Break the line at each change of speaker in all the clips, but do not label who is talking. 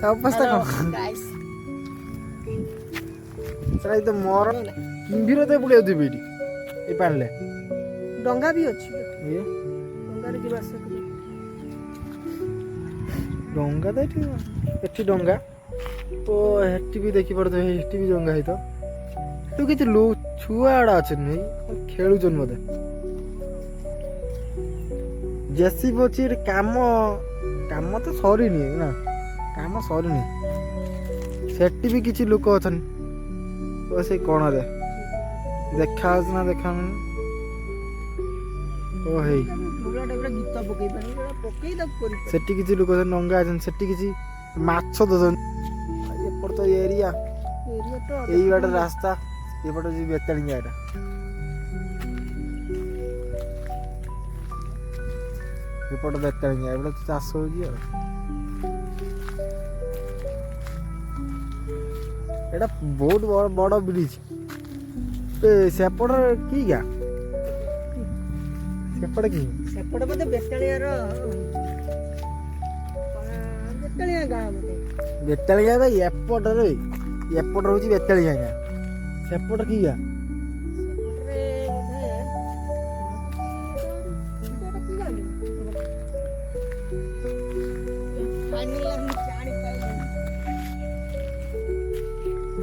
ଅବସ୍ଥା କଣ ସେଟା ତ ମୋର କିମ୍ଭୀର ତ ବୁଲେଇଥିବି ଏଇଠି ଏଇ ପାଣିଲେ
ଡଙ୍ଗା ବି ଅଛି ଡଙ୍ଗାରେ ଯିବା ଆସିବା କରିବ
ଡଙ୍ଗା ତ ଏଠି ଡଙ୍ଗା ଓ ହେଠି ବି ଦେଖିପାରୁଥିବେ ହେଠି ବି ଡଙ୍ଗା ହେଇତ ତୁ କିଛି ଛୁଆ ଆଡା ଅଛନ୍ତି ଖେଳୁଛନ୍ତି ବୋଧେ ଜେସିବି ଅଛି ଏଠି କାମ ତ ସରିନି ନା କାମ ସରିନି ସେଠି ବି କିଛି ଲୋକ ଅଛନ୍ତି ଓ ସେଇ କଣରେ ଦେଖା ହଉଛି ନା ଦେଖାଉନି ଓ ହେଇ ସେଠି କିଛି ଲୋକ ଅଛନ୍ତି ଡଙ୍ଗା ଅଛନ୍ତି ସେଠି କିଛି ମାଛ ଦଉଛନ୍ତି ଏପଟେ ତ ଏରିଆ ଏଇ ବାଟେ ରାସ୍ତା ଏପଟେ ଯିବି ବେତାଳିଆ ଏଟା ଏପଟେ ବେତାଳିଆ ଏପଟେ ତ ଚାଷ ହଉଛି ଆଉ এটা ବହୁତ ବଡ଼ ବ୍ରିଜ ସେପଟ କି ଗାଁ ସେପଟେ କି
ସେପଟେ ବୋଧେ ବେତାଳିଆର ବେତାଳିଆ ଗାଁ ବୋଧେ
ବେତାଳିଆ ଗାଁ ଏପଟରେ ହଉଛି ବେତାଳିଆ ଗାଁ ସେପଟ କି ଗାଁ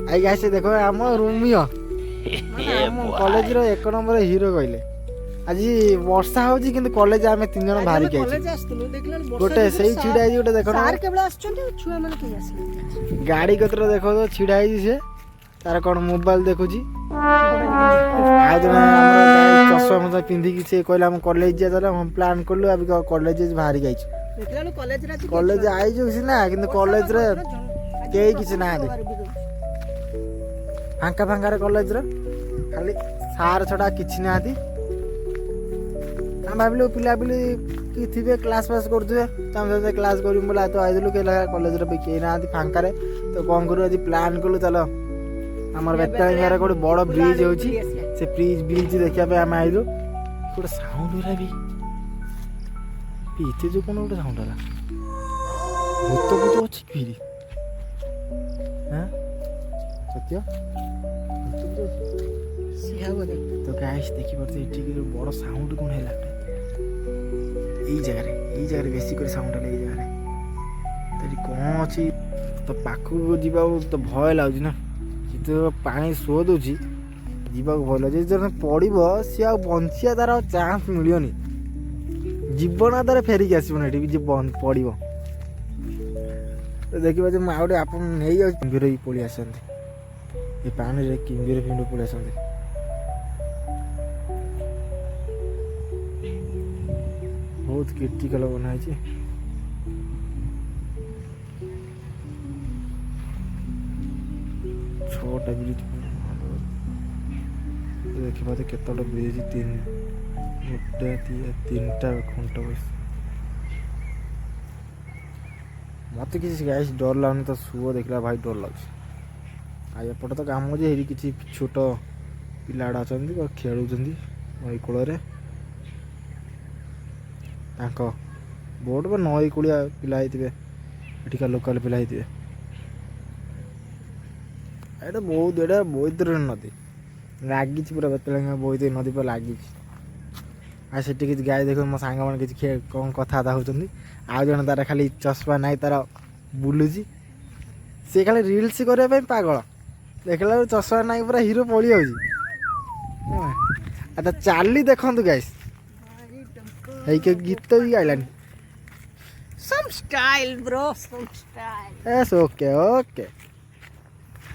आई गाइस देखो आम रोमियो आम कॉलेज रो एक नंबर हीरो कहले आज वर्षा होजी किंतु कॉलेज आमे तीन जन बाहरी के गोटे सही छिड़ा है गोटे देखो
सार केबल आछन छुआ माने के आसले
गाड़ी कतर देखो तो छिड़ा है से तार कोन मोबाइल देखुजी आ जने हमर चश्मा मत पिंधी की से कहला हम कॉलेज जा चला हम प्लान करलु अभी कॉलेज बाहरी गई
देखलालो
कॉलेज आई जो ना किंतु कॉलेज रे केही किछ ना दे फांका फांका कॉलेज खाली सार छड़ा किसी ना हम भाविलु पिला पिली कि थे क्लास पास करुवे क्लास कर बोला तो आईलु कॉलेज किए ना फांका तो कौन करूँ आज प्लान कलु चलो आम बेतालिया गोटे बड़ ब्रिज हो ब्रिज देखा आम आईलु गोटे साउंड हो इतने जो कौन गोटे साउंड है भूत भूत अच्छी फिर सत्य तो गाइस देखि परते एठी बड़ साउंड कोन हैला ई जगह बेसी कर साउंड है ई जगह तरी कोन अछि तो पाखु जीवा तो भय लागु ना तो पानी सो दोछि जीवा भय लागे जन पड़िबो से आ बंचिया तार चांस मिलियोनी जीवन आधार फेरिक आसबो एठी जे पड़िबो तो देखिबा जे माउडे आपन नै आ बिरई पळी आसंती ये पानी रे किंबिर फिंड पळी आसंती बहुत क्रिटिकल बनाई छे छोटा ब्रिज देखिए बात केतटा ब्रिज तीन गोटे तीनटा खुंट बस मत किसी गाइस डर लगनी तो सुओ देखला भाई डर लगे आ एपटे तो काम जे हेरी किसी छोट पिलाड़ा अछंती खेलुछंती नई कूल बोट पर नई कूलिया पिला एठिका लोकल पिला एटा बहुत नदी लगी पूरा बेतला बहुत नदी पर लगी आ से गाय देख मो सांग मैंने किसी कौन कथा होती आउ जन तार खाली चश्मा ना तार बुलूची सी खाली रिल्स करने पागल देखला चश्मा ना पूरा हीरो पड़ी जाऊँ अच्छा चाली देखु गाइस गीत भी गाइलानी
some style bro some style
yes okay okay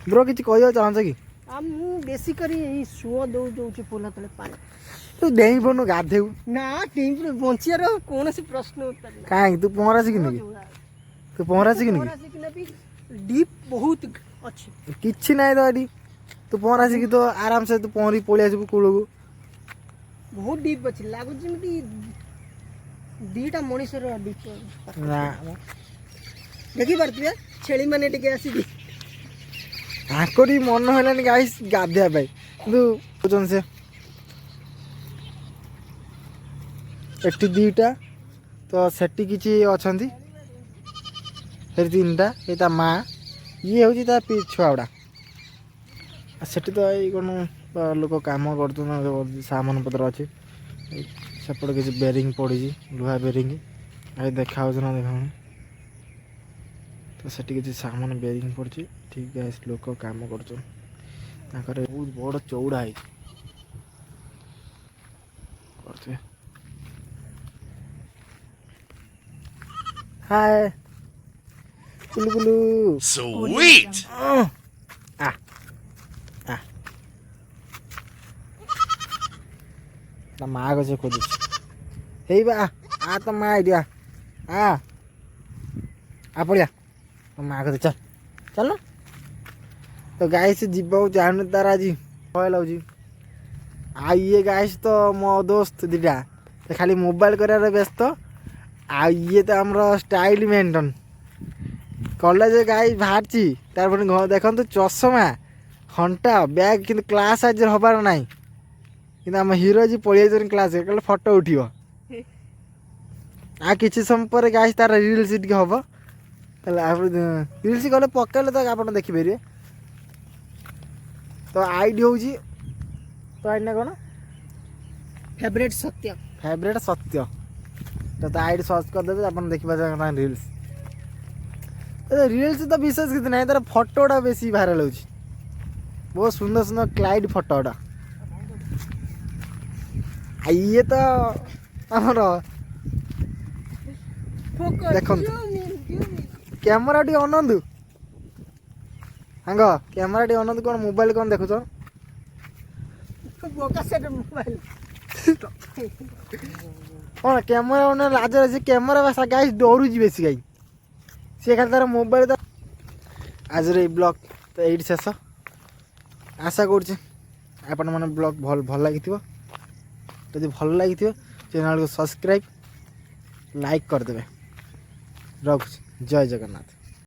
bro किसी कह चाहछ कि
हम बेसी करी सुओ दो जो पोला तले पानी
ତୁ ଡେଇଁ ପଡୁନୁ ଗାଧେଇବୁ
ନା ଟିମ୍ ବଞ୍ଚିବାର କୌଣସି ପ୍ରଶ୍ନ ଉତ୍ତର ନାହିଁ।
କାହିଁକି ତୁ ପହଁରା ଶିଖିନି କି ତୁ ପହଁରା ଶିଖିନି କି
ପହଁରା ଶିଖିଲେ ବି ଡିପ୍ ବହୁତ ଅଛି।
କିଛି ନାହିଁ ତ ଏଠି ତୁ ପହଁରା ଶିଖି ତ ଆରାମସେ ତୁ ପହଁରି ପଳେଇ ଆସିବୁ କୂଳକୁ
ବହୁତ ଡିପ୍ ଅଛି, ଲାଗୁଛି ଯେମିତି ଦିଟା ମଣିଷର ଡିପ୍।
ନା
ଦେଖିପାରୁଥିବେ ଛେଳି ମାନେ ଟିକେ ଆସିକି
ତାଙ୍କରି ମନ ହେଲାନି ଗାଈସ୍ ଗାଧେଇବା ପାଇଁ କିନ୍ତୁ କହୁଛନ୍ତି ସେ ଏଠି ଦୁଇଟା ତ ସେଠି କିଛି ଅଛନ୍ତି ସେଠି ତିନିଟା ଏଇ ତା ମା ଇଏ ହେଉଛି ତା ଛୁଆ ଗୁଡ଼ା ଆଉ ସେଠି ତ ଏଇ କ'ଣ ଲୋକ କାମ କରୁଛନ୍ତି ସାମାନ ପତ୍ର ଅଛି ଏଇ ସେପଟେ କିଛି ବେରିଂ ପଡ଼ିଛି ଲୁହା ବେରିଂ ଆଉ ଦେଖାହେଉଛି ନା ଦେଖାଉନି ତ ସେଠି କିଛି ସାମାନ ବେରିଂ ପଡ଼ିଛି ଠିକ୍ ଗାଇସ୍ ଲୋକ କାମ କରୁଛନ୍ତି ତାଙ୍କର ବହୁତ ବଡ଼ ଚଉଡ଼ା ହେଇଛି କରୁଥିବେ ହାଏ କୁଲୁ କୁଲୁ
Sweet!
ଆ ଆ ତା ମା ଗଛ ଖୋଜୁଛି ହେଇ ବା ଆ ତ ମା ଏଇଠି ଆ ପଳିଆ ତ ମା ଗଛ ଚାଲ ଚାଲ ତ ଗାଈ ସେ ଯିବାକୁ ଚାହୁଁନି ତାର ଆଜି ଭୟ ଲାଗୁଛି ଆଉ ଇଏ ଗାଈସ୍ ତ ମୋ ଦୋସ୍ତ ଦୁଇଟା ସେ ଖାଲି ମୋବାଇଲ କରିବାରେ ବ୍ୟସ୍ତ ଆଉ ଇଏ ତ ଆମର ଷ୍ଟାଇଲ ମେଣ୍ଟନ କଲେଜ ଗାଈ ବାହାରିଛି ତାର ପୁଣି ଦେଖନ୍ତୁ ଚଷମା ଘଣ୍ଟା ବ୍ୟାଗ୍ କିନ୍ତୁ କ୍ଲାସ୍ ସାଇଜ୍ର ହେବାର ନାହିଁ କିନ୍ତୁ ଆମ ହିରୋ ଆଜି ପଳେଇ ଯାଇଛନ୍ତି କ୍ଲାସ୍ରେ କହିଲେ ଫଟୋ ଉଠିବ ଆଉ କିଛି ସମୟ ପରେ ଗାଈସ୍ ତାର ରିଲ୍ସ ଟିକେ ହେବ ହେଲା ରିଲ୍ସ ଗଲେ ପକେଇଲେ ତ ଆପଣ ଦେଖିପାରିବେ ତ ଆଇଡି ହେଉଛି ତ ଆଇଡି ନା କ'ଣ
ଫେଭରେଟ୍ ସତ୍ୟ।
ଫେଭରେଟ୍ ସତ୍ୟ ତ ତା ଆଇଡି ସର୍ଚ୍ଚ କରିଦେବେ ଆପଣ ଦେଖିପାରିବେ ତାଙ୍କ ରିଲ୍ସ ରିଲ୍ସ ତ ବିଶେଷ କିଛି ନାହିଁ ତାର ଫଟୋଟା ବେଶୀ ଭାଇରାଲ ହେଉଛି ବହୁତ ସୁନ୍ଦର ସୁନ୍ଦର କ୍ଲାଇଟ୍ ଫଟୋଟା ଆଉ ଇଏ ତ ଆମର ଦେଖନ୍ତୁ କ୍ୟାମେରା ଟିକେ ଅନନ୍ତୁ ସାଙ୍ଗ କ୍ୟାମେରା ଟିକେ ଅନନ୍ତୁ କ'ଣ ମୋବାଇଲ କ'ଣ ଦେଖୁଛ
ମୋବାଇଲ
କ'ଣ କ୍ୟାମେରା ଅନ ଲାଜ ଅଛି କ୍ୟାମେରା ଗାଈ ଡରୁଛି ବେଶୀ ଗାଈ ସିଏ ଖାଲି ତାର ମୋବାଇଲ ତ ଆଜିର ଏଇ ବ୍ଲଗ୍ ତ ଏଇଠି ଶେଷ ଆଶା କରୁଛି ଆପଣମାନେ ବ୍ଲଗ୍ ଭଲ ଲାଗିଥିବ ଯଦି ଭଲ ଲାଗିଥିବ ଚ୍ୟାନେଲକୁ ସବସ୍କ୍ରାଇବ୍ ଲାଇକ୍ କରିଦେବେ ରଖୁଛି ଜୟ ଜଗନ୍ନାଥ।